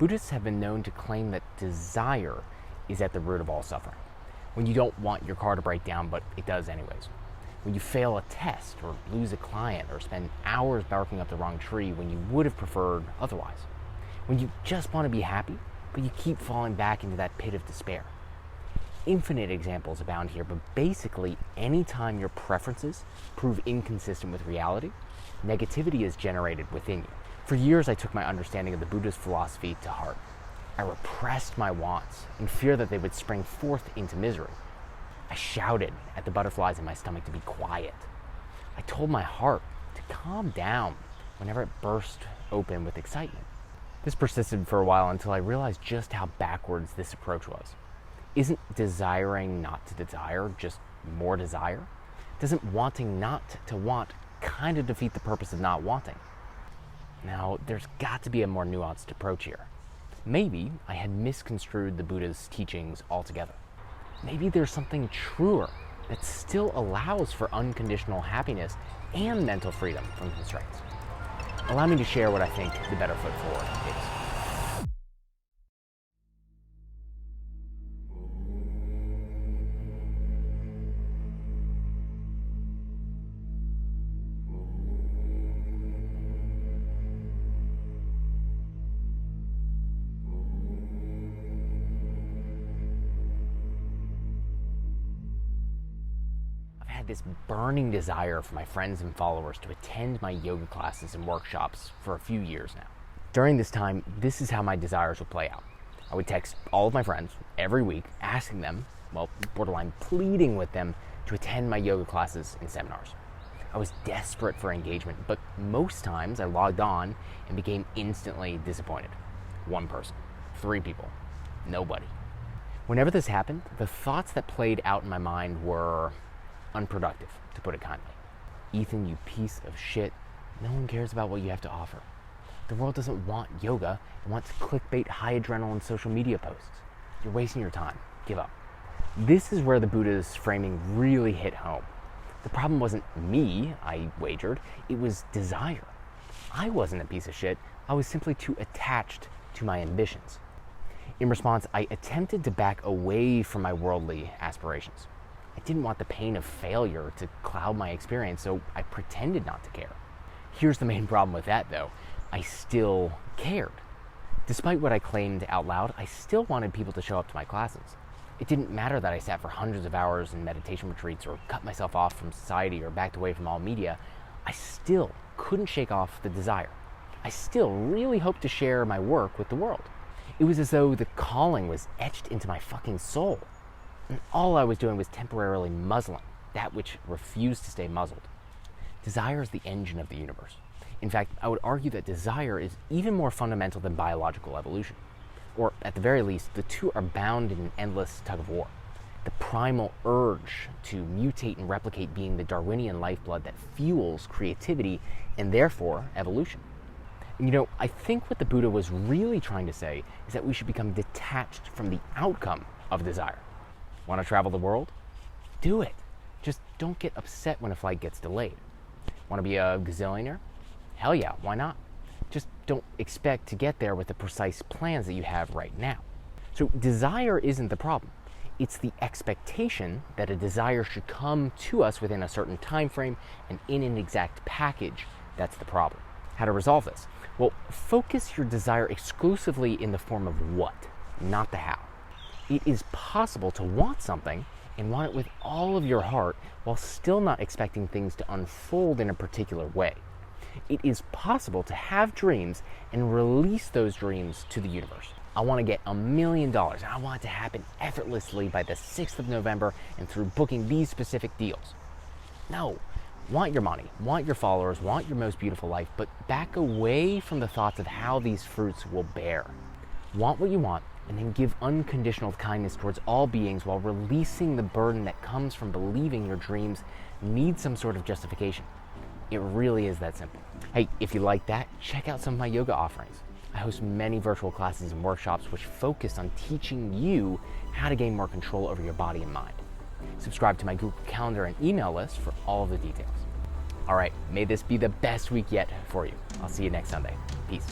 Buddhists have been known to claim that desire is at the root of all suffering. When you don't want your car to break down, but it does anyways. When you fail a test, or lose a client, or spend hours barking up the wrong tree when you would have preferred otherwise. When you just want to be happy, but you keep falling back into that pit of despair. Infinite examples abound here, but basically anytime your preferences prove inconsistent with reality, negativity is generated within you. For years, I took my understanding of the Buddha's philosophy to heart. I repressed my wants in fear that they would spring forth into misery. I shouted at the butterflies in my stomach to be quiet. I told my heart to calm down whenever it burst open with excitement. This persisted for a while until I realized just how backwards this approach was. Isn't desiring not to desire just more desire? Doesn't wanting not to want kind of defeat the purpose of not wanting? Now, there's got to be a more nuanced approach here. Maybe I had misconstrued the Buddha's teachings altogether. Maybe there's something truer that still allows for unconditional happiness and mental freedom from constraints. Allow me to share what I think the better foot forward is. This burning desire for my friends and followers to attend my yoga classes and workshops for a few years now. During this time, this is how my desires would play out. I would text all of my friends every week, asking them, well, borderline pleading with them to attend my yoga classes and seminars. I was desperate for engagement, but most times I logged on and became instantly disappointed. One person, 3 people, nobody. Whenever this happened, the thoughts that played out in my mind were unproductive, to put it kindly. Ethan, you piece of shit. No one cares about what you have to offer. The world doesn't want yoga. It wants clickbait, high adrenaline social media posts. You're wasting your time. Give up. This is where the Buddha's framing really hit home. The problem wasn't me, I wagered. It was desire. I wasn't a piece of shit. I was simply too attached to my ambitions. In response, I attempted to back away from my worldly aspirations. I didn't want the pain of failure to cloud my experience, so I pretended not to care. Here's the main problem with that, though. I still cared. Despite what I claimed out loud, I still wanted people to show up to my classes. It didn't matter that I sat for hundreds of hours in meditation retreats or cut myself off from society or backed away from all media. I still couldn't shake off the desire. I still really hoped to share my work with the world. It was as though the calling was etched into my fucking soul. And all I was doing was temporarily muzzling that which refused to stay muzzled. Desire is the engine of the universe. In fact, I would argue that desire is even more fundamental than biological evolution. Or at the very least, the two are bound in an endless tug of war. The primal urge to mutate and replicate being the Darwinian lifeblood that fuels creativity and therefore evolution. And you know, I think what the Buddha was really trying to say is that we should become detached from the outcome of desire. Want to travel the world? Do it. Just don't get upset when a flight gets delayed. Want to be a gazillionaire? Hell yeah, why not? Just don't expect to get there with the precise plans that you have right now. So desire isn't the problem. It's the expectation that a desire should come to us within a certain time frame and in an exact package that's the problem. How to resolve this? Well, focus your desire exclusively in the form of what, not the how. It is possible to want something and want it with all of your heart while still not expecting things to unfold in a particular way. It is possible to have dreams and release those dreams to the universe. I want to get $1 million and I want it to happen effortlessly by the 6th of November and through booking these specific deals. No, want your money, want your followers, want your most beautiful life, but back away from the thoughts of how these fruits will bear. Want what you want, and then give unconditional kindness towards all beings while releasing the burden that comes from believing your dreams need some sort of justification. It really is that simple. Hey, if you like that, check out some of my yoga offerings. I host many virtual classes and workshops which focus on teaching you how to gain more control over your body and mind. Subscribe to my Google Calendar and email list for all of the details. All right, may this be the best week yet for you. I'll see you next Sunday. Peace.